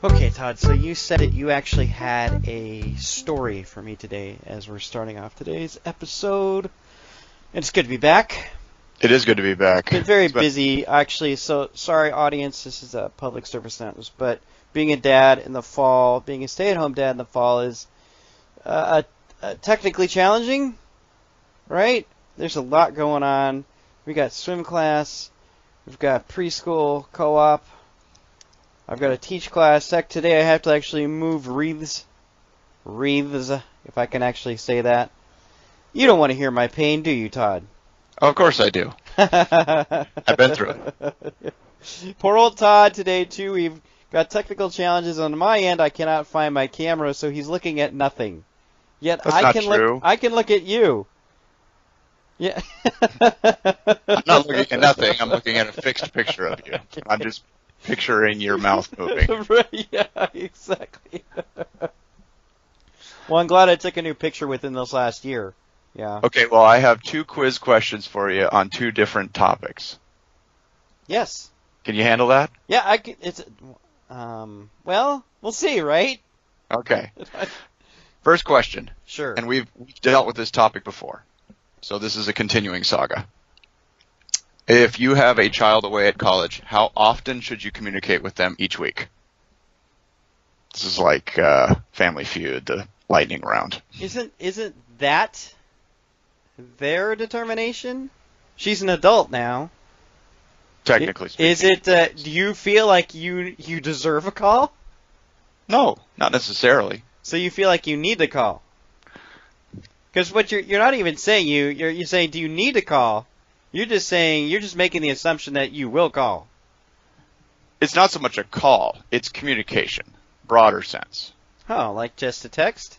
Okay, Todd, so you said that you actually had a story for me today as we're starting off today's episode. And it's good to be back. It is good to be back. Been very busy, actually, so sorry, audience, this is a public service announcement, but being a dad in the fall, being a stay-at-home dad in the fall is technically challenging, right? There's a lot going on. We got swim class, we've got preschool, co-op, I've got a teach class. Heck, today I have to actually move wreaths, if I can actually say that. You don't want to hear my pain, do you, Todd? Of course I do. I've been through it. Poor old Todd today, too. We've got technical challenges on my end. I cannot find my camera, so he's looking at nothing. Yet That's not true. I can look at you. Yeah. I'm not looking at nothing. I'm looking at a fixed picture of you. I'm just picturing your mouth moving. Right, yeah, exactly. Well, I'm glad I took a new picture within this last year. Yeah. Okay, well, I have 2 quiz questions for you on 2 different topics. Yes. Can you handle that? Yeah, I can. Well, we'll see, right? Okay. First question. Sure. And we've dealt with this topic before, so this is a continuing saga. If you have a child away at college, how often should you communicate with them each week? This is like Family Feud, the lightning round. Isn't that their determination? She's an adult now. Technically speaking. Is it? Do you feel like you deserve a call? No, not necessarily. So you feel like you need to call? Because what you're not even saying you're saying, do you need to call? You're just saying, you're just making the assumption that you will call. It's not so much a call, it's communication, broader sense. Oh, like just a text?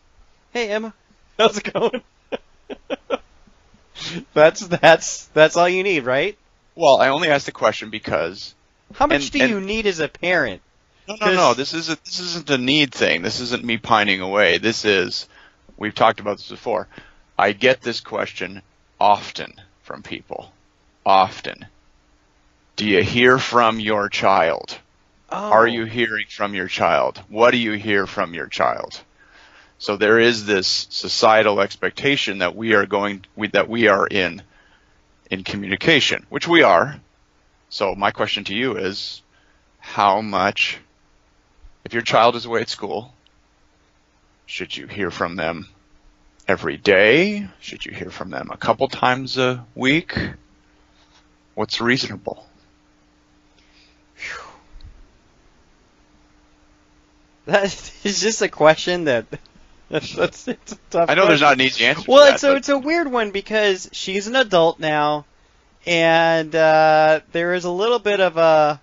Hey Emma, how's it going? That's all you need, right? Well, I only asked the question because how much do you need as a parent? No. This isn't a need thing. This isn't me pining away. This is, we've talked about this before. I get this question often from people. Often. Do you hear from your child? Oh. Are you hearing from your child? What do you hear from your child? So there is this societal expectation that we are in communication, which we are. So my question to you is, how much, if your child is away at school, should you hear from them every day? Should you hear from them a couple times a week? What's reasonable? That is just a question that it's a tough. I know there's not an easy answer. Well, to that, it's a weird one because she's an adult now, and there is a little bit of a,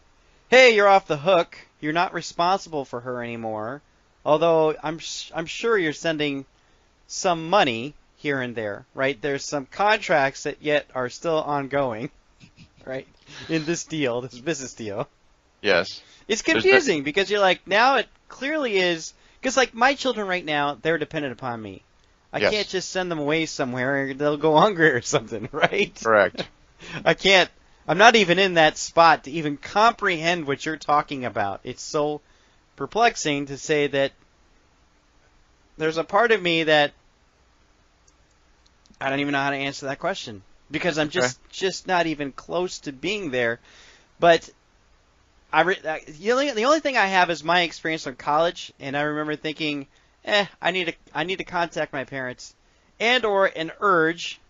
hey, you're off the hook. You're not responsible for her anymore. Although I'm sure you're sending some money here and there, right? There's some contracts that yet are still ongoing, right? In this deal, this business deal. Yes. It's confusing because you're like, now it clearly is, because like my children right now, they're dependent upon me. I can't just send them away somewhere or they'll go hungry or something, right? Correct. I'm not even in that spot to even comprehend what you're talking about. It's so perplexing to say that there's a part of me that I don't even know how to answer that question because I'm just not even close to being there. But the only thing I have is my experience from college, and I remember thinking, I need to contact my parents, and or an urge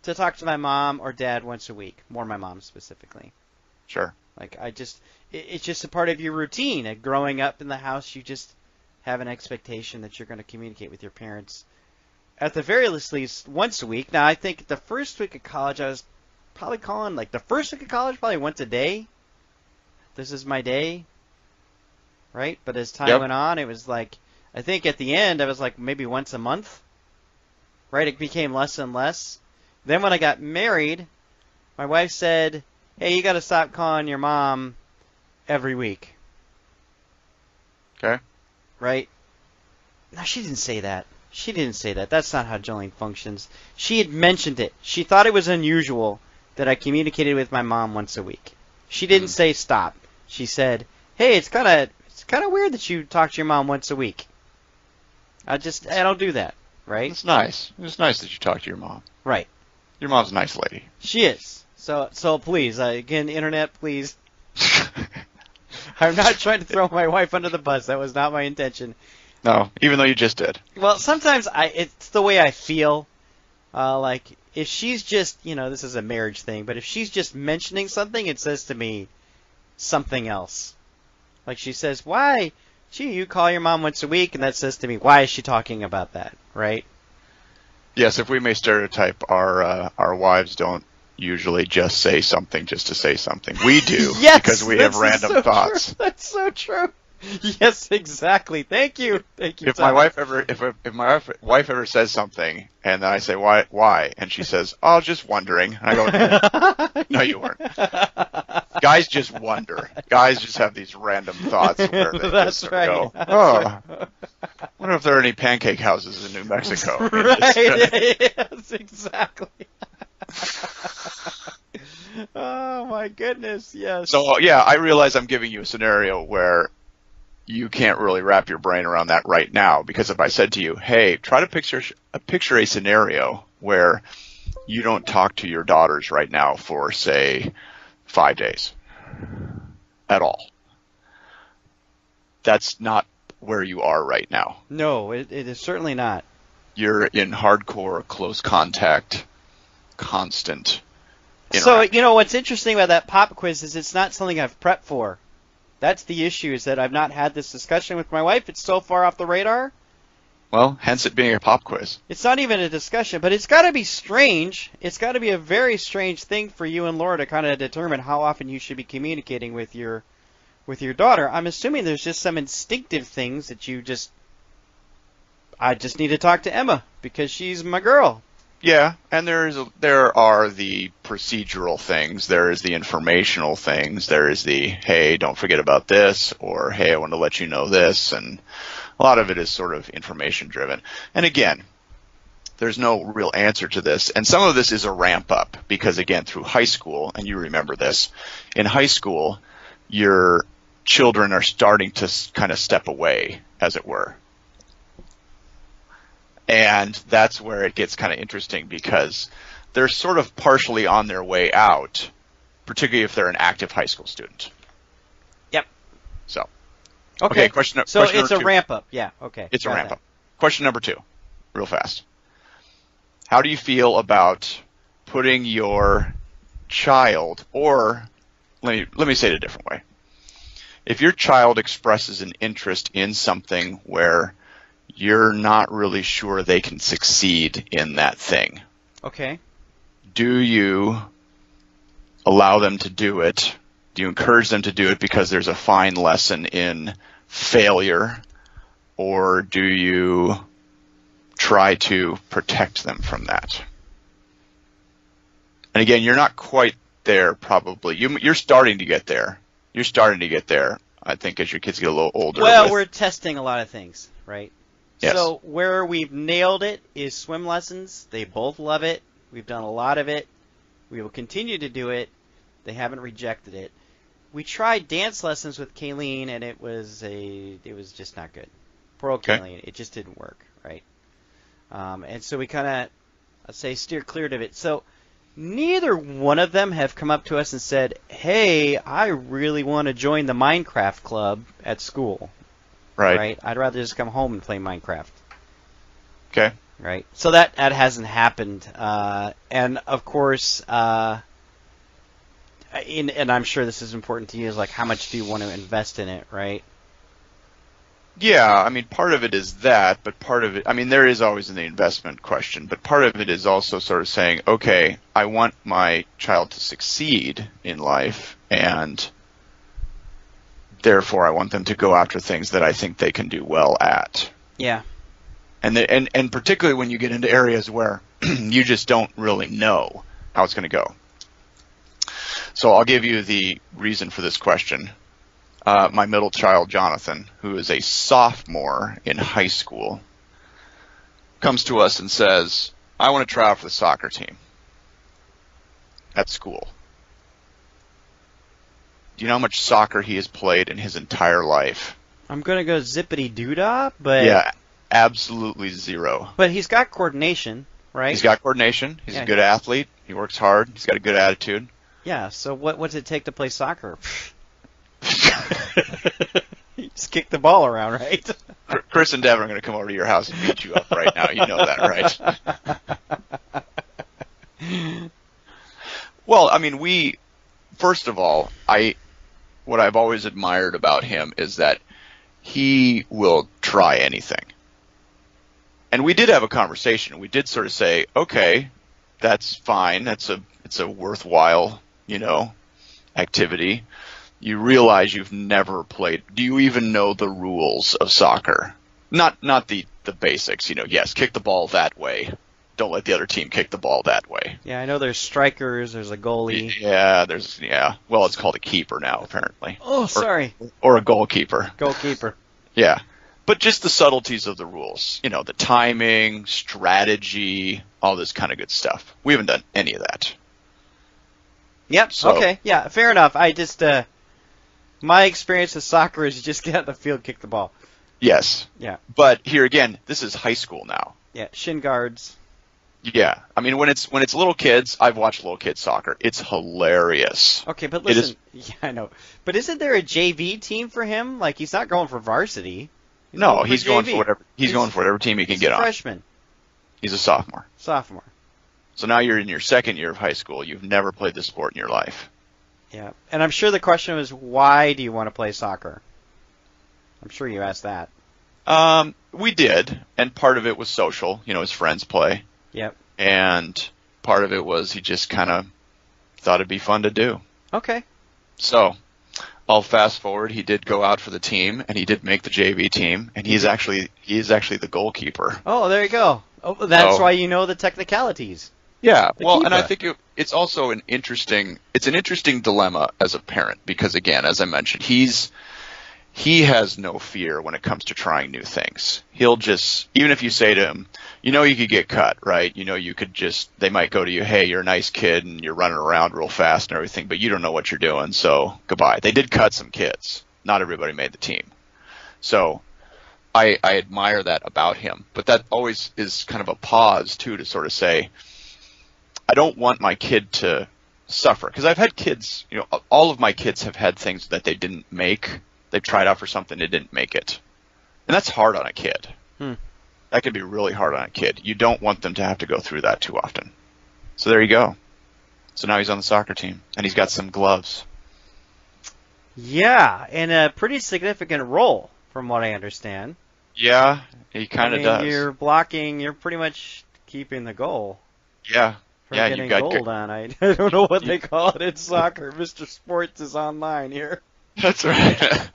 to talk to my mom or dad once a week, more my mom specifically. Sure. Like it's just a part of your routine. Growing up in the house, you just have an expectation that you're going to communicate with your parents at the very least once a week. Now, I think the first week of college, I was probably calling, like the first week of college, probably once a day. This is my day, right? But as time went on, it was like, I think at the end, I was like maybe once a month, right? It became less and less. Then when I got married, my wife said, hey, you got to stop calling your mom every week. Okay. Right? No, she didn't say that. She didn't say that. That's not how Jolene functions. She had mentioned it. She thought it was unusual that I communicated with my mom once a week. She didn't say stop. She said, "Hey, it's kind of weird that you talk to your mom once a week." I don't do that, right? It's nice. It's nice that you talk to your mom. Right. Your mom's a nice lady. She is. So please, again, internet, please. I'm not trying to throw my wife under the bus. That was not my intention. No, even though you just did. Well, sometimes it's the way I feel. Like, if she's just, this is a marriage thing, but if she's just mentioning something, it says to me something else. Like, she says, why? Gee, you call your mom once a week, and that says to me, why is she talking about that, right? Yes, if we may stereotype, our wives don't usually just say something just to say something. We do, Yes, because we have random thoughts. True. That's so true. Yes, exactly. Thank you. If my wife ever says something, and then I say why, and she says, "Oh, I was just wondering," and I go, "No, you weren't." Guys just wonder. Guys just have these random thoughts where they That's just right. go, That's "Oh, right. wonder if there are any pancake houses in New Mexico." Right. Yes, exactly. Oh my goodness, yes. So yeah, I realize I'm giving you a scenario where you can't really wrap your brain around that right now, because if I said to you, "Hey, try to picture a scenario where you don't talk to your daughters right now for, say, 5 days at all," that's not where you are right now. No, it is certainly not. You're in hardcore, close contact, constant So, interaction. what's interesting about that pop quiz is it's not something I've prepped for. That's the issue, is that I've not had this discussion with my wife. It's so far off the radar. Well, hence it being a pop quiz. It's not even a discussion, but it's got to be strange. It's got to be a very strange thing for you and Laura to kind of determine how often you should be communicating with your daughter. I'm assuming there's just some instinctive things that I just need to talk to Emma because she's my girl. Yeah, and there are the procedural things, there is the informational things, there is the, hey, don't forget about this, or hey, I want to let you know this, and a lot of it is sort of information driven. And again, there's no real answer to this, and some of this is a ramp up, because again, through high school, and you remember this, in high school, your children are starting to kind of step away, as it were. And that's where it gets kind of interesting, because they're sort of partially on their way out, particularly if they're an active high school student. Yep. So, Okay. question So number it's a two. ramp up. Yeah. Okay. It's a Got ramp that. up. Question number 2, real fast. How do you feel about putting your child, or let me say it a different way. If your child expresses an interest in something where you're not really sure they can succeed in that thing, Okay. do you allow them to do it? Do you encourage them to do it because there's a fine lesson in failure, or do you try to protect them from that? And again, you're not quite there probably. You're starting to get there. You're starting to get there, I think, as your kids get a little older. Well, we're testing a lot of things, right? Yes. So where we've nailed it is swim lessons. They both love it. We've done a lot of it. We will continue to do it. They haven't rejected it. We tried dance lessons with Kayleen, and it was just not good. Poor old Okay. Kayleen, it just didn't work, right? And so we kind of, I'd say, steer clear of it. So neither one of them have come up to us and said, "Hey, I really want to join the Minecraft club at school." Right. I'd rather just come home and play Minecraft. Okay. Right. So that hasn't happened. And of course, and I'm sure this is important to you, is like, how much do you want to invest in it, right? Yeah, I mean, part of it is that, but part of it, I mean, there is always the investment question, but part of it is also sort of saying, okay, I want my child to succeed in life, and therefore I want them to go after things that I think they can do well at. Yeah. And particularly when you get into areas where you just don't really know how it's going to go. So I'll give you the reason for this question. My middle child, Jonathan, who is a sophomore in high school, comes to us and says, "I want to try out for the soccer team." at school. Do you know how much soccer he has played in his entire life? I'm gonna go zippity doodah, but Yeah, absolutely zero. but he's got coordination, right? He's got coordination. He's Yeah. a good athlete. He works hard. He's got a good attitude. Yeah. So what's it take to play soccer? You just kick the ball around, right? Chris and Devin are going to come over to your house and beat you up right now. You know that, right? Well, I mean, first of all, what I've always admired about him is that he will try anything. And we did have a conversation. We did sort of say, okay, that's fine. It's a worthwhile, activity. You realize you've never played. Do you even know the rules of soccer? Not the basics. Yes, kick the ball that way. Don't let the other team kick the ball that way. Yeah, I know there's strikers, there's a goalie. Yeah. Well, it's called a keeper now, apparently. Oh, sorry. Or a goalkeeper. Goalkeeper. Yeah. But just the subtleties of the rules. The timing, strategy, all this kind of good stuff. We haven't done any of that. Yep. So- Okay. Yeah. Fair enough. I just my experience with soccer is you just get out the field, kick the ball. Yes. Yeah. But here again, this is high school now. Yeah. Shin guards. Yeah. I mean, when it's little kids, I've watched little kids soccer. It's hilarious. Okay, but It listen. Yeah, I know. But isn't there a JV team for him? Like he's not going for varsity. No, he's going JV. for whatever. He's going for whatever team he can He's get a on. freshman, He's a sophomore. sophomore. So now you're in your second year of high school. You've never played this sport in your life. Yeah. And I'm sure the question was, why do you want to play soccer? I'm sure you asked that. We did, and part of it was social. His friends play. Yep. And part of it was he just kind of thought it'd be fun to do. Okay. So I'll fast forward. He did go out for the team, and he did make the JV team, and he is actually the goalkeeper. Oh, there you go. Oh, that's So- why you know the technicalities. Yeah, The well, and I keeper. think it's also an interesting dilemma as a parent because, again, as I mentioned, he has no fear when it comes to trying new things. He'll just, even if you say to him, you could get cut, right? They might go to you, hey, you're a nice kid and you're running around real fast and everything, but you don't know what you're doing, so goodbye. They did cut some kids. Not everybody made the team. So I admire that about him, but that always is kind of a pause, too, to sort of say, I don't want my kid to suffer. Because I've had kids, all of my kids have had things that they didn't make. They tried out for something, they didn't make it. And that's hard on a kid. That can be really hard on a kid. You don't want them to have to go through that too often. So there you go. So now he's on the soccer team, and he's got some gloves. Yeah, and a pretty significant role, from what I understand. Yeah, he kind of does. You're blocking, you're pretty much keeping the goal. Yeah. From Yeah, getting you got gold on. I don't know what they call it in soccer. Mr. Sports is online here. That's right.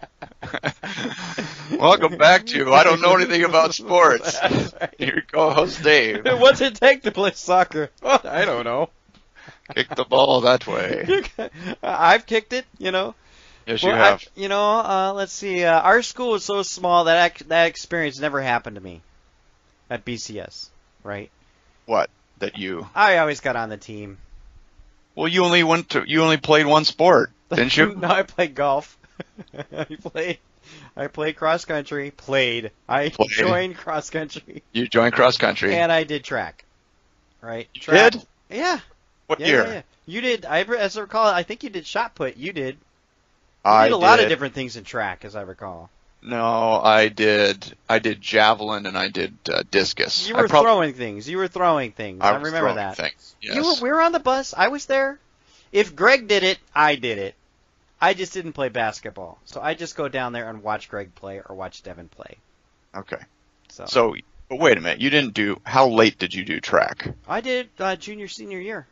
Welcome back to I Don't Know Anything About Sports. That's right. Your co-host Dave. What's it take to play soccer? Well, I don't know. Kick the ball that way. I've kicked it, Yes, Well, you have. let's see. Our school is so small that experience never happened to me at BCS, right? What? That you? I always got on the team. Well, you only played one sport, didn't you? No, I played golf. I played cross country. I joined cross country, You joined cross country. and I did track. Right? You Track. did? Yeah. What Yeah, year? yeah, yeah. You did. As I recall, I think you did shot put. You did. You I did a lot of different things in track, as I recall. No, I did javelin and I did discus. You were throwing things. I was remember throwing that. things. Yes. We were on the bus. I was there. If Greg did it, I did it. I just didn't play basketball. So I just go down there and watch Greg play or watch Devin play. Okay. So But wait a minute. You didn't do. How late did you do track? I did junior, senior year.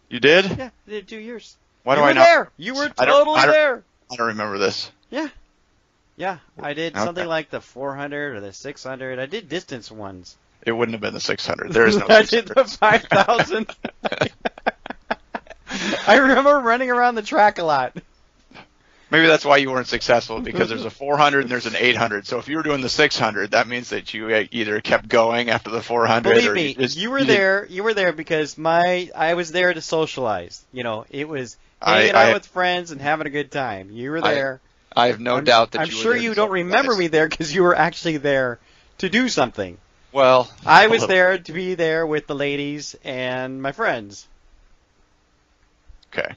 You did? Yeah, I did 2 years. Why you do were I not? there. You were totally there. I don't remember this. Yeah, I did Okay. something like the 400 or the 600. I did distance ones. It wouldn't have been the 600. There is no I did 600. the 5,000. I remember running around the track a lot. Maybe that's why you weren't successful, because there's a 400 and there's an 800. So if you were doing the 600, that means that you either kept going after the 400. Believe or me, you were there. You were there because I was there to socialize. It was hanging out with friends and having a good time. You were there. I have no doubt that I'm you were sure there you to don't socialize. remember me there because you were actually there to do something. Well, I was there to be there with the ladies and my friends. Okay,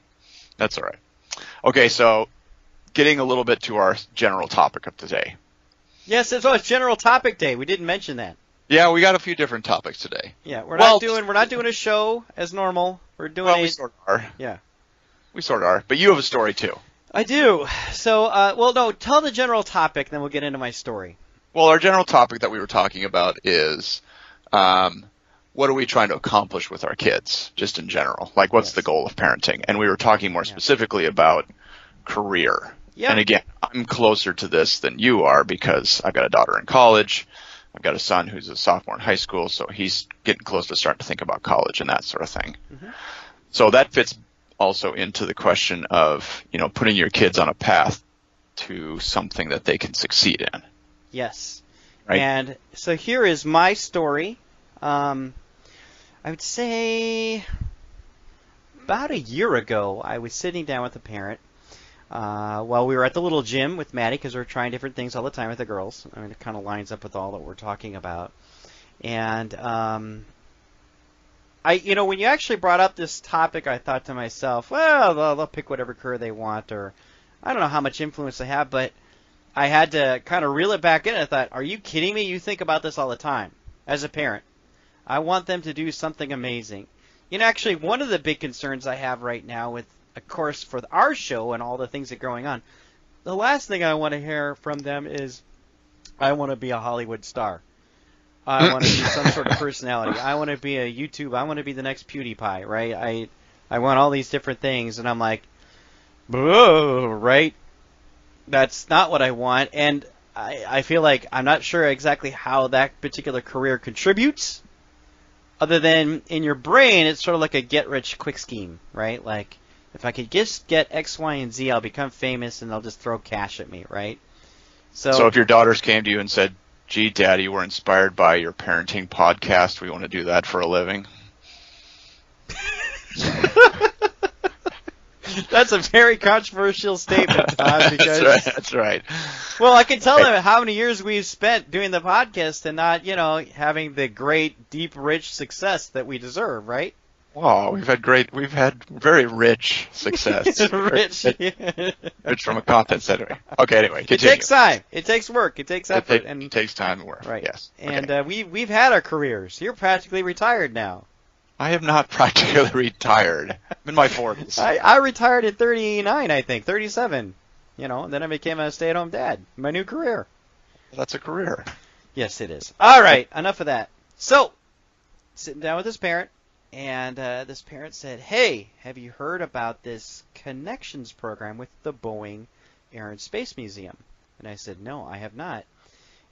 that's all right. Okay, so getting a little bit to our general topic of today. Yes, it's General Topic Day. We didn't mention that. Yeah, we got a few different topics today. Yeah, we're not doing a show as normal. We're doing we sort of are. Yeah. We sort of are. But you have a story too. I do. So, no, tell the general topic, then we'll get into my story. Well, our general topic that we were talking about is what are we trying to accomplish with our kids, just in general? Like, what's the goal of parenting? And we were talking more specifically about career. Yeah. And again, I'm closer to this than you are because I've got a daughter in college. I've got a son who's a sophomore in high school, so he's getting close to starting to think about college and that sort of thing. Mm-hmm. So that fits also into the question of, putting your kids on a path to something that they can succeed in. Yes. Right? And so here is my story. I would say about a year ago, I was sitting down with a parent while we were at the little gym with Maddie, because we're trying different things all the time with the girls. I mean, it kind of lines up with all that we're talking about. And when you actually brought up this topic, I thought to myself, well, they'll pick whatever career they want, or I don't know how much influence they have, but I had to kind of reel it back in. I thought, are you kidding me? You think about this all the time as a parent. I want them to do something amazing. Actually, one of the big concerns I have right now with, of course, for our show and all the things that are going on, the last thing I want to hear from them is, I want to be a Hollywood star. I want to be some sort of personality. I want to be a YouTube. I want to be the next PewDiePie, right? I want all these different things, and I'm like, right? That's not what I want, and I feel like I'm not sure exactly how that particular career contributes, other than in your brain, it's sort of like a get-rich-quick scheme, right? Like, if I could just get X, Y, and Z, I'll become famous, and they'll just throw cash at me, right? So if your daughters came to you and said, gee, Daddy, we're inspired by your parenting podcast, we want to do that for a living. That's a very controversial statement, Todd. Because That's right. Well, I can tell them how many years we've spent doing the podcast and not, having the great, deep, rich success that we deserve, right? Wow, we've had very rich success. Rich from a content center. Okay, anyway, continue. It takes time. It takes work. It takes effort. It takes time and work. Right. Yes. And okay. We've had our careers. You're practically retired now. I am not practically retired. I'm in my 40s. I retired at 39, I think, 37. And then I became a stay-at-home dad. My new career. That's a career. Yes, it is. All right, enough of that. So, sitting down with this parent, and this parent said, hey, have you heard about this Connections program with the Boeing Air and Space Museum? And I said, no, I have not.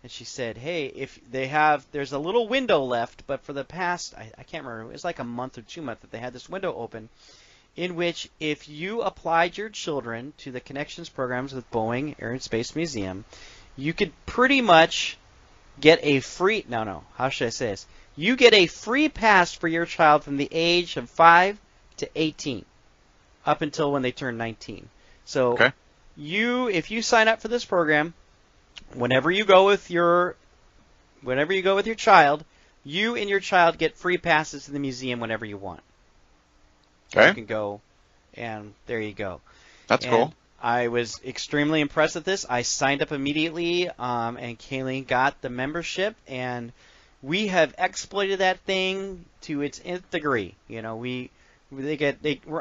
And she said, hey, if there's a little window left, but for the past, I can't remember, it was like a month or 2 months that they had this window open, in which if you applied your children to the Connections programs with Boeing Air and Space Museum, you could pretty much get a free, how should I say this? You get a free pass for your child from the age of 5 to 18, up until when they turn 19. So okay. if you sign up for this program, whenever you go with your child, you and your child get free passes to the museum whenever you want. Okay. You can go, and there you go. That's cool. I was extremely impressed with this. I signed up immediately, and Kayleen got the membership, and we have exploited that thing to its nth degree. We're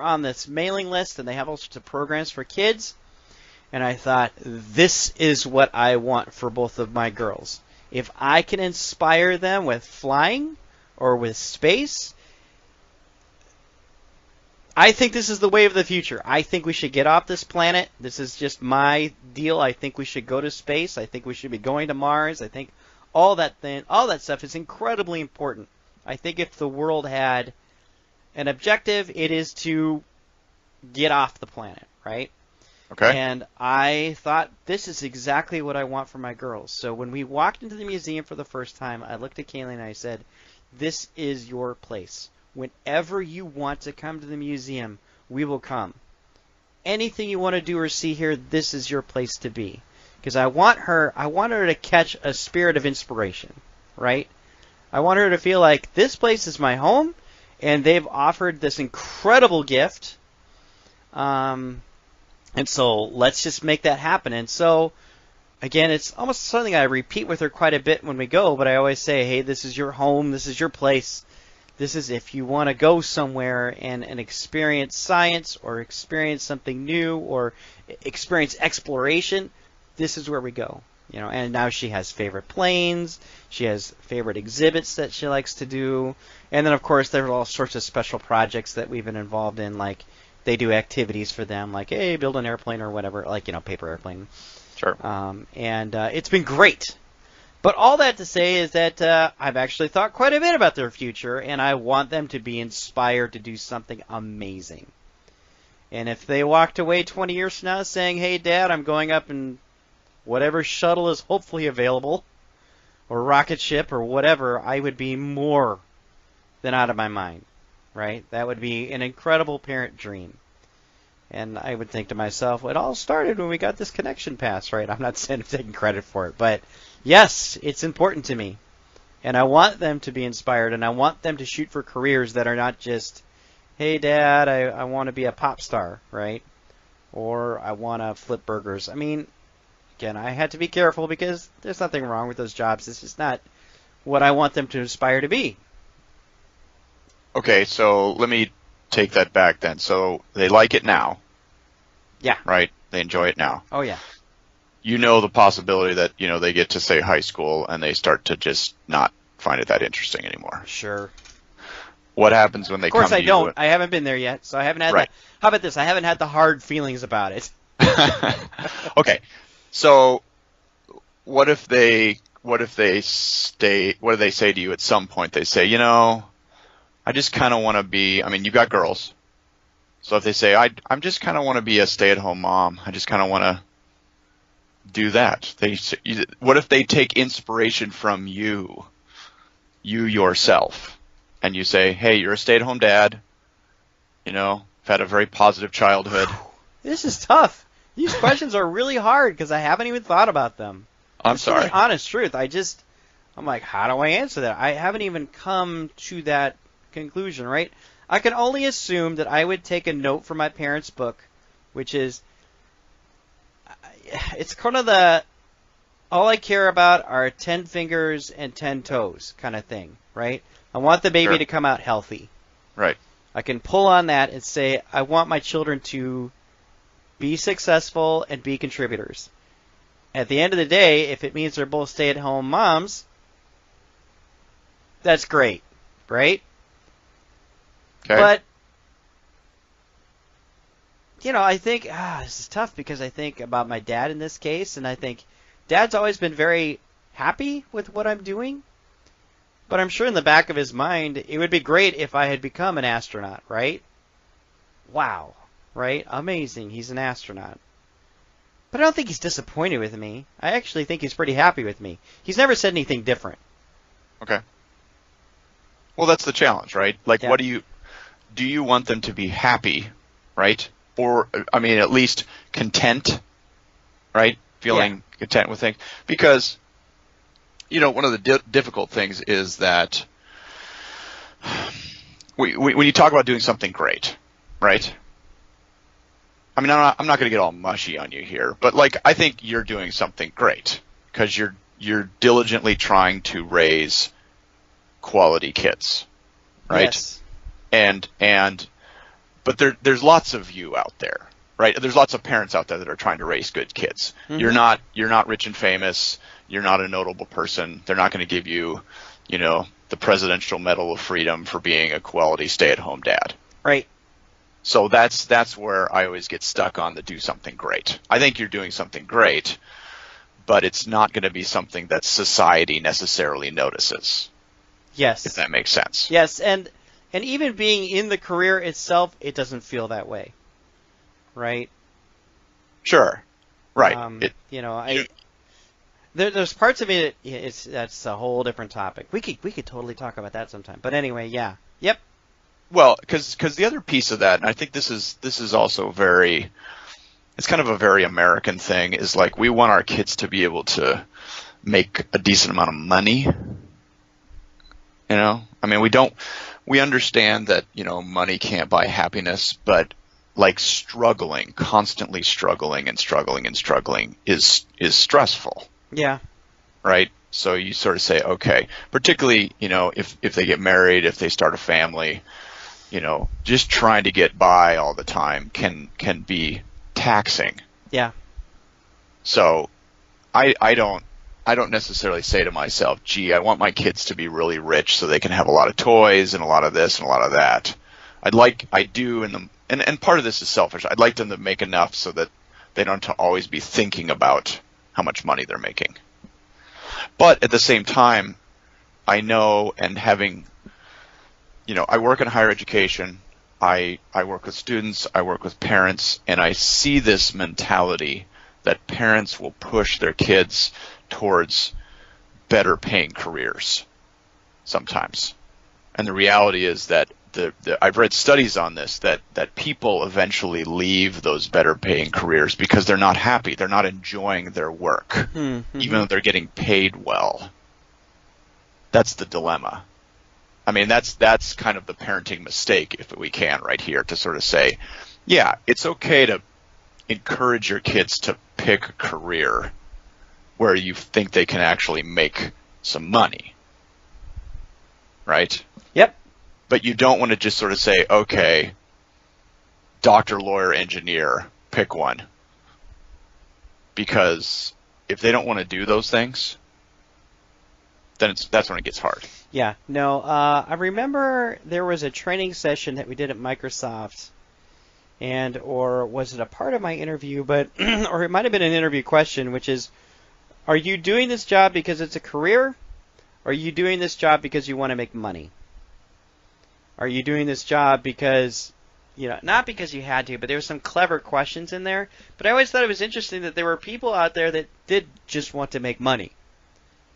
on this mailing list, and they have all sorts of programs for kids. And I thought, this is what I want for both of my girls. If I can inspire them with flying or with space, I think this is the way of the future. I think we should get off this planet. This is just my deal. I think we should go to space. I think we should be going to Mars. I think all that stuff is incredibly important. I think if the world had an objective, it is to get off the planet, right? Okay. And I thought, this is exactly what I want for my girls. So when we walked into the museum for the first time, I looked at Kaylee and I said, this is your place. Whenever you want to come to the museum, we will come. Anything you want to do or see here, this is your place to be. Because I want her to catch a spirit of inspiration, right? I want her to feel like this place is my home, and they've offered this incredible gift. And so let's just make that happen. And so, again, it's almost something I repeat with her quite a bit when we go, but I always say, hey, this is your home, this is your place. This is if you want to go somewhere and experience science or experience something new or experience exploration, this is where we go. You know, and now she has favorite planes, she has favorite exhibits that she likes to do, and then of course there are all sorts of special projects that we've been involved in, like they do activities for them, like hey, build an airplane or whatever, like paper airplane. Sure. And it's been great. But all that to say is that I've actually thought quite a bit about their future, and I want them to be inspired to do something amazing. And if they walked away 20 years from now saying, hey, Dad, I'm going up in whatever shuttle is hopefully available, or rocket ship or whatever, I would be more than out of my mind, right? That would be an incredible parent dream. And I would think to myself, it all started when we got this connection pass, right? I'm not saying I'm taking credit for it, but yes, it's important to me. And I want them to be inspired, and I want them to shoot for careers that are not just, hey, Dad, I want to be a pop star, right? Or I want to flip burgers. I mean, again, I had to be careful because there's nothing wrong with those jobs. It's just not what I want them to aspire to be. Okay, so let me take that back then. So they like it now. Yeah. Right? They enjoy it now. Oh, yeah. You know the possibility that, they get to, say, high school and they start to just not find it that interesting anymore. Sure. What happens when they come to you? Of course I don't. I haven't been there yet, so I haven't had how about this? I haven't had the hard feelings about it. Okay. So what if they say to you at some point? They say, I just kind of want to be, you've got girls. So if they say, I'm just kind of want to be a stay-at-home mom. I just kind of want to do that. What if they take inspiration from you yourself, and you say, hey, you're a stay-at-home dad, I've had a very positive childhood. This is tough. These questions are really hard because I haven't even thought about them. I'm sorry. The honest truth. I'm like, how do I answer that? I haven't even come to that conclusion, right? I can only assume that I would take a note from my parents' book, which is, it's kind of all I care about are 10 fingers and 10 toes kind of thing, right? I want the baby to come out healthy. Right. I can pull on that and say, I want my children to be successful and be contributors. At the end of the day, if it means they're both stay-at-home moms, that's great, right? Okay. But, I think, this is tough because I think about my dad in this case, and I think Dad's always been very happy with what I'm doing. But I'm sure in the back of his mind, it would be great if I had become an astronaut, right? Wow, right? Amazing, he's an astronaut. But I don't think he's disappointed with me. I actually think he's pretty happy with me. He's never said anything different. Okay. Well, that's the challenge, right? Like, Yeah. what do you want them to be happy, right? Or, at least content, right? Feeling content with things. Because, one of the difficult things is that when you talk about doing something great, right? I'm not going to get all mushy on you here, but I think you're doing something great because you're diligently trying to raise quality kids, right? Yes. But there's lots of you out there, right? There's lots of parents out there that are trying to raise good kids. Mm-hmm. You're not rich and famous. You're not a notable person. They're not going to give you, the Presidential Medal of Freedom for being a quality stay-at-home dad. Right. So that's where I always get stuck on the do something great. I think you're doing something great, but it's not going to be something that society necessarily notices. Yes. If that makes sense. Yes, and even being in the career itself, it doesn't feel that way, right? Sure. Right. You know, there's parts of it. That's a whole different topic. We could totally talk about that sometime. But anyway, yeah, yep, Well, because the other piece of that, and I think this is also very, it's kind of a very American thing, is like we want our kids to be able to make a decent amount of money. You know, I mean, we understand that, money can't buy happiness, but like constantly struggling and struggling and struggling is stressful, yeah, right? So you sort of say, okay, particularly, if they get married, if they start a family, just trying to get by all the time can be taxing. yeah, So I don't necessarily say to myself, gee, I want my kids to be really rich so they can have a lot of toys and a lot of this and a lot of that. And part of this is selfish. I'd like them to make enough so that they don't have to always be thinking about how much money they're making. But at the same time, I know, and having, I work in higher education, I work with students, I work with parents, and I see this mentality that parents will push their kids towards better paying careers sometimes. And the reality is that I've read studies on this, that people eventually leave those better paying careers because they're not happy. They're not enjoying their work, mm-hmm. even though they're getting paid well. That's the dilemma. I mean, that's kind of the parenting mistake, if we can, right here, to sort of say, yeah, it's okay to encourage your kids to pick a career where you think they can actually make some money, right? Yep. But you don't want to just sort of say, okay, doctor, lawyer, engineer, pick one. Because if they don't want to do those things, then that's when it gets hard. Yeah. No, I remember there was a training session that we did at Microsoft, or was it a part of my interview, but or it might have been an interview question, which is, are you doing this job because it's a career? Or are you doing this job because you want to make money? Are you doing this job because, not because you had to, but there were some clever questions in there. But I always thought it was interesting that there were people out there that did just want to make money.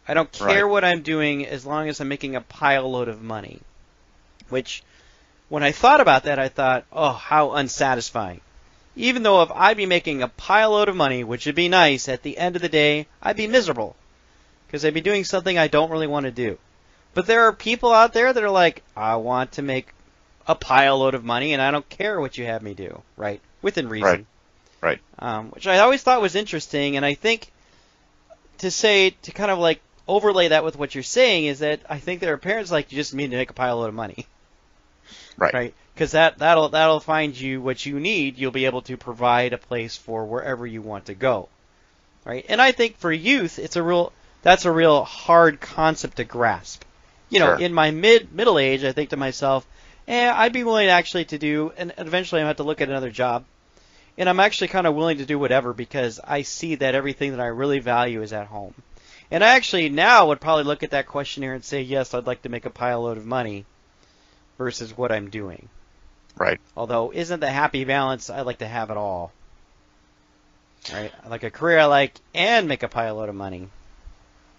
I don't care what I'm doing as long as I'm making a pile load of money. Which, when I thought about that, I thought, oh, how unsatisfying. Even though if I'd be making a pile load of money, which would be nice, at the end of the day, I'd be miserable. Because I'd be doing something I don't really want to do. But there are people out there that are like, I want to make a pile load of money, and I don't care what you have me do, right? Within reason. Right. Which I always thought was interesting, and I think to kind of like overlay that with what you're saying is that I think there are parents like, you just need to make a pile load of money. Right. Because that'll find you what you need. You'll be able to provide a place for wherever you want to go. Right? And I think for youth, that's a real hard concept to grasp. Sure. In my middle age, I think to myself, I'd be willing actually to do, and eventually I have to look at another job. And I'm actually kind of willing to do whatever because I see that everything that I really value is at home. And I actually now would probably look at that questionnaire and say, yes, I'd like to make a pile load of money versus what I'm doing. Right. Although, isn't the happy balance, I'd like to have it all. Right? I like a career I like and make a pile load of money.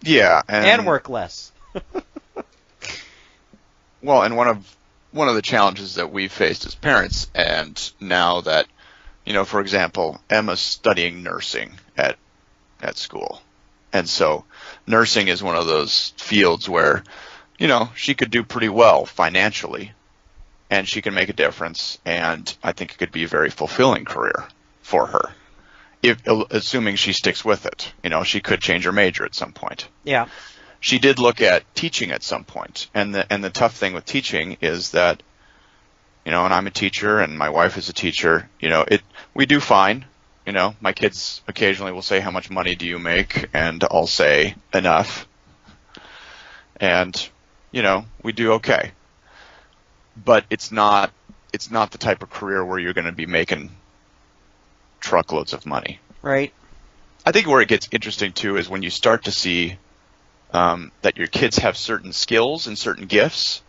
Yeah. And work less. Well, and one of the challenges that we've faced as parents, and now that, for example, Emma's studying nursing at school. And so nursing is one of those fields where, she could do pretty well financially, and she can make a difference, and I think it could be a very fulfilling career for her, assuming she sticks with it. She could change her major at some point. Yeah. She did look at teaching at some point, and the tough thing with teaching is that, and I'm a teacher, and my wife is a teacher. We do fine. My kids occasionally will say, "How much money do you make?" And I'll say, "Enough." And we do okay. But it's not the type of career where you're going to be making truckloads of money. Right. I think where it gets interesting too is when you start to see that your kids have certain skills and certain gifts,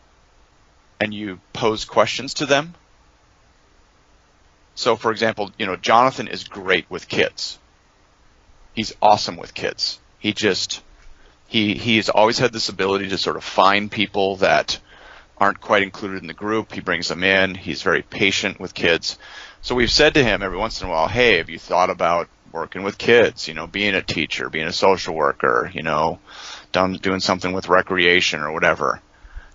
and you pose questions to them. So, for example, Jonathan is great with kids. He's awesome with kids. He's always had this ability to sort of find people that aren't quite included in the group. He brings them in. He's very patient with kids. So we've said to him every once in a while, hey, have you thought about working with kids, being a teacher, being a social worker, doing something with recreation or whatever.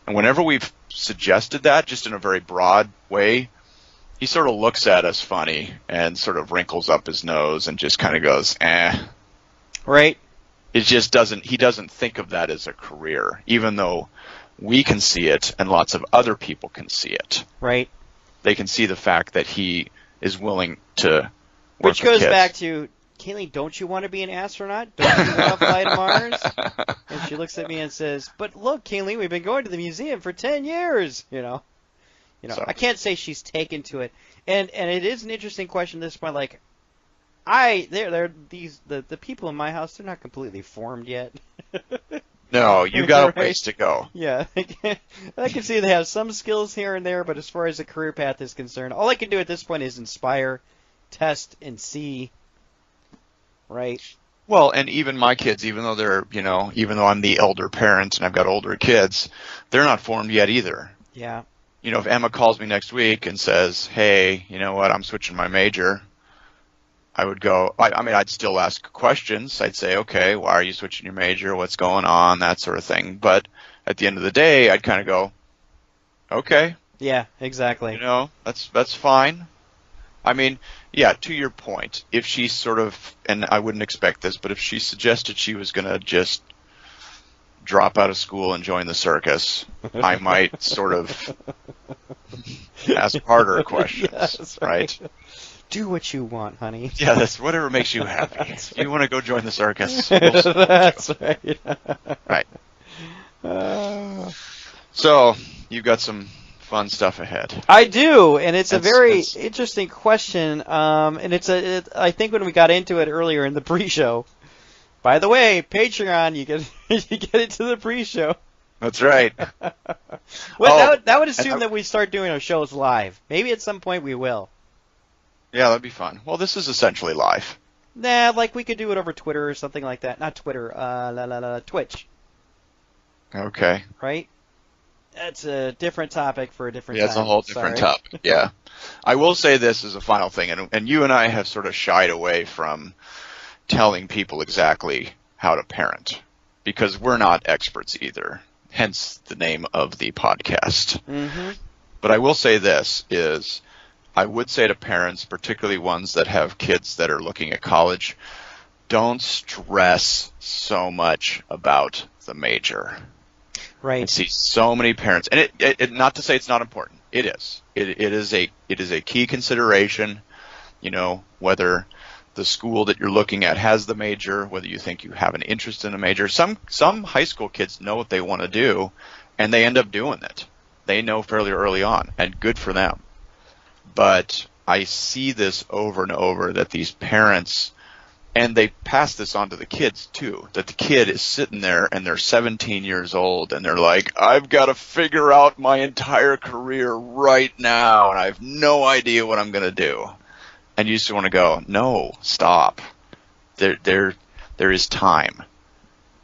And whenever we've suggested that, just in a very broad way, he sort of looks at us funny and sort of wrinkles up his nose and just kind of goes, eh. Right. It just doesn't, he doesn't think of that as a career, even though we can see it and lots of other people can see it. Right. They can see the fact that he is willing to work Which with goes kids. back to, Kayleen, don't you want to be an astronaut? Don't you want to fly to Mars? And she looks at me and says, but look, Kayleen, we've been going to the museum for 10 years, So, I can't say she's taken to it. And it is an interesting question at this point. Like, the people in my house, they're not completely formed yet. No, you got Right. a ways to go. Yeah. I can see they have some skills here and there, but as far as the career path is concerned, all I can do at this point is inspire, test, and see. Right? Well, and even my kids, even though they're, even though I'm the elder parent and I've got older kids, they're not formed yet either. Yeah. If Emma calls me next week and says, hey, you know what, I'm switching my major, I would go, I'd still ask questions. I'd say, okay, why are you switching your major? What's going on? That sort of thing. But at the end of the day, I'd kind of go, okay. Yeah, exactly. That's fine. To your point, if she sort of, and I wouldn't expect this, but if she suggested she was going to just drop out of school and join the circus, I might sort of ask harder questions, Yes, right? Do what you want, honey. Yeah, that's whatever makes you happy. If you want to go join the circus, That's right. Right. So, you've got some fun stuff ahead. I do, and it's a very It's- interesting question. And I think when we got into it earlier in the pre-show. By the way, Patreon, you get into the pre-show. That's right. Well, that would assume and that we start doing our shows live. Maybe at some point we will. Yeah, that'd be fun. Well, this is essentially live. Nah, like we could do it over Twitter or something like that. Not Twitter, Twitch, Okay. right? That's a different topic for a different Yeah, time. it's a whole different Sorry. topic. Yeah. I will say this as a final thing, and you and I have sort of shied away from telling people exactly how to parent because we're not experts either, hence the name of the podcast. Mm-hmm. But I will say this is I would say to parents, particularly ones that have kids that are looking at college, don't stress so much about the major. I Right. see so many parents, and it not to say it's not important. It is. It is a key consideration, whether the school that you're looking at has the major, whether you think you have an interest in a major. Some high school kids know what they want to do, and they end up doing it. They know fairly early on, and good for them. But I see this over and over that these parents, and they pass this on to the kids too, that the kid is sitting there and they're 17 years old and they're like, I've got to figure out my entire career right now and I have no idea what I'm going to do. And you just want to go, no, stop. There is time.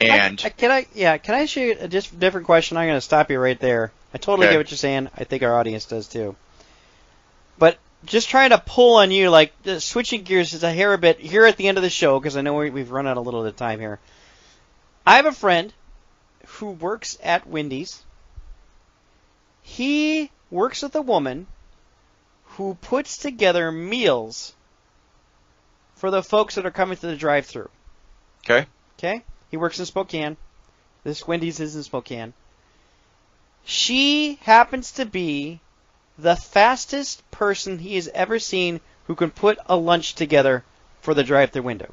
And Can I ask you a just different question? I'm going to stop you right there. I totally Okay. get what you're saying. I think our audience does too. But just trying to pull on you, like switching gears is a hair a bit here at the end of the show because I know we've run out a little bit of time here. I have a friend who works at Wendy's. He works with a woman who puts together meals for the folks that are coming to the drive-thru. okay, Okay? He works in Spokane. This Wendy's is in Spokane. She happens to be the fastest person he has ever seen who can put a lunch together for the drive-thru window.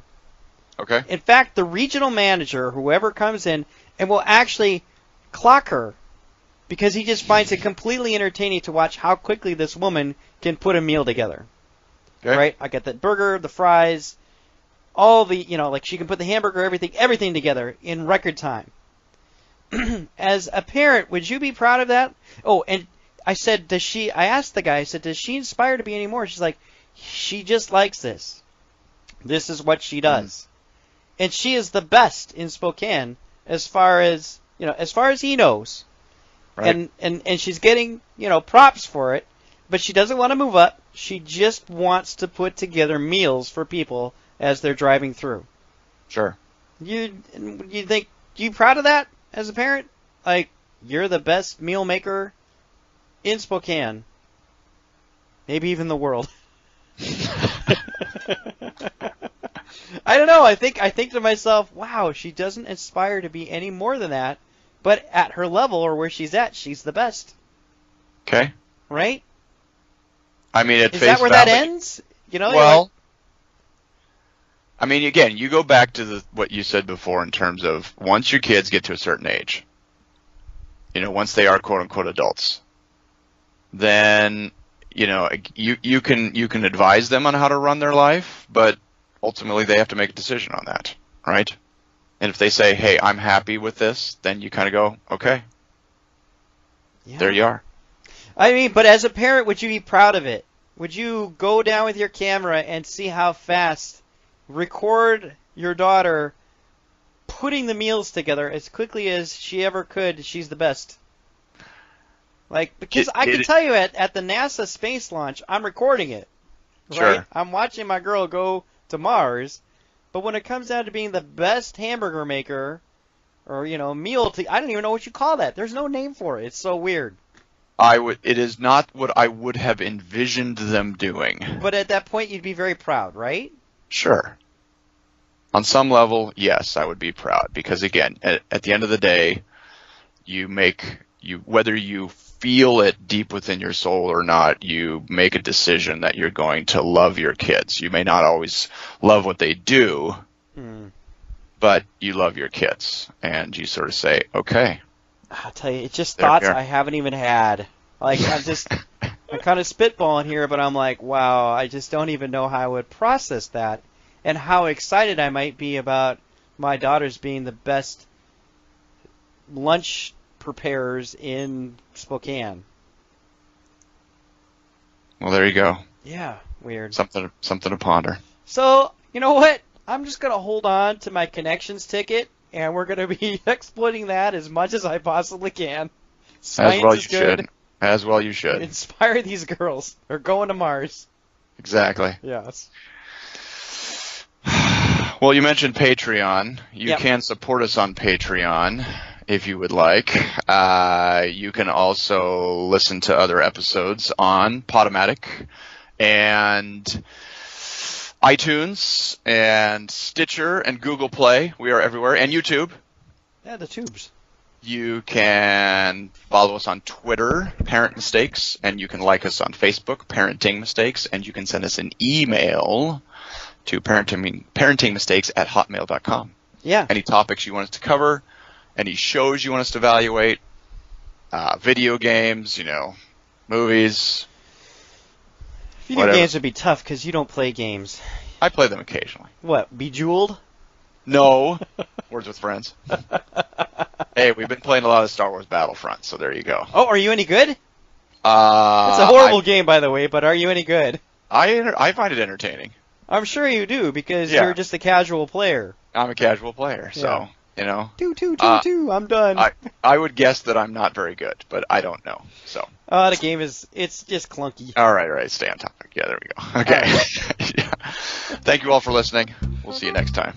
okay, In fact, the regional manager, whoever comes in, and will actually clock her because he just finds it completely entertaining to watch how quickly this woman can put a meal together. okay. Right? I got the burger, the fries, all the, like she can put the hamburger, everything together in record time. As a parent, would you be proud of that? Oh, and I said, I asked the guy, I said, does she inspire to be any more? She's like, She just likes this. This is what she does. And she is the best in Spokane as far as he knows. Right. And she's getting, props for it, but she doesn't want to move up. She just wants to put together meals for people as they're driving through. Sure. You proud of that as a parent? Like, you're the best meal maker in Spokane. Maybe even the world. I don't know. I think to myself, wow, she doesn't aspire to be any more than that, but at her level or where she's at, she's the best. Okay. Right? I mean, at Is face that where value, that ends? Well, I mean, again, you go back to what you said before in terms of once your kids get to a certain age, once they are quote unquote adults, then you can advise them on how to run their life, but ultimately they have to make a decision on that, right? And if they say, "Hey, I'm happy with this," then you kind of go, "Okay, there you are." I mean, but as a parent, would you be proud of it? Would you go down with your camera and see how fast record your daughter putting the meals together as quickly as she ever could? She's the best. Because I can tell you at the NASA space launch, I'm recording it. Right? Sure. I'm watching my girl go to Mars, but when it comes down to being the best hamburger maker or, meal, I don't even know what you call that. There's no name for it. It's so weird. It is not what I would have envisioned them doing. But at that point, you'd be very proud, right? Sure. On some level, yes, I would be proud because, again, at the end of the day, whether you feel it deep within your soul or not, you make a decision that you're going to love your kids. You may not always love what they do, but you love your kids, and you sort of say, okay. I'll tell you, it's just thoughts I haven't even had. I'm kind of spitballing here, but I'm like, wow, I just don't even know how I would process that and how excited I might be about my daughters being the best lunch preparers in Spokane. Well, there you go. Yeah, weird. Something to ponder. So, you know what? I'm just going to hold on to my connections ticket, and we're going to be exploiting that as much as I possibly can. Science is good. As well you should. Inspire these girls. They're going to Mars. Exactly. Yes. Well, you mentioned Patreon. You can support us on Patreon if you would like. You can also listen to other episodes on Podomatic and iTunes and Stitcher and Google Play. We are everywhere. And YouTube. Yeah, the tubes. You can follow us on Twitter, Parent Mistakes, and you can like us on Facebook, Parenting Mistakes, and you can send us an email to parentingmistakes@hotmail.com. Yeah. Any topics you want us to cover, any shows you want us to evaluate, video games, movies. Video games would be tough because you don't play games. I play them occasionally. What, Bejeweled? No. Words with Friends. Hey, we've been playing a lot of Star Wars Battlefront, so there you go. Oh, are you any good? It's a horrible game, by the way, but are you any good? I find it entertaining. I'm sure you do, because you're just a casual player. I'm a casual player, so, Two, I'm done. I would guess that I'm not very good, but I don't know, so. The game it's just clunky. All right, stay on topic. Yeah, there we go. Okay. Right. Yeah. Thank you all for listening. We'll see you next time.